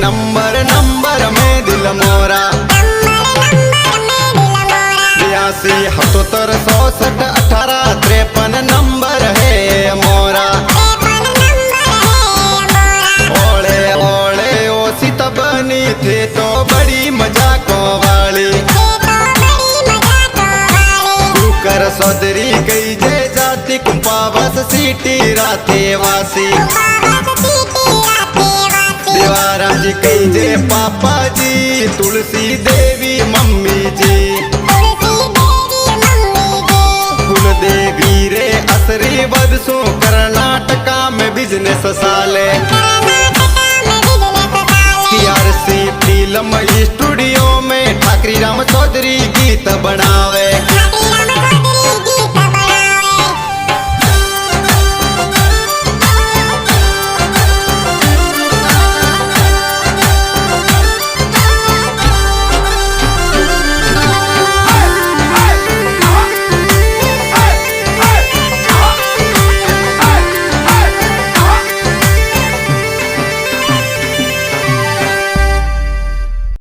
Number number में दिल मोरा 82 77 68 53 नंबर है मोरा। ओले ओले ओ सीत बनी थे तो बड़ी मजाको वाली कर सौदरी कई जे जाति कुंपावस सीटी राते वासी देवाराम जी कई जे पापा जी तुलसी देवी मम्मी जी कुल देवी रे असरी बदसो कर्नाटका में बिजनेस साले TRC फिल्म स्टूडियो में ठाकरी राम चौधरी गीत बनावे।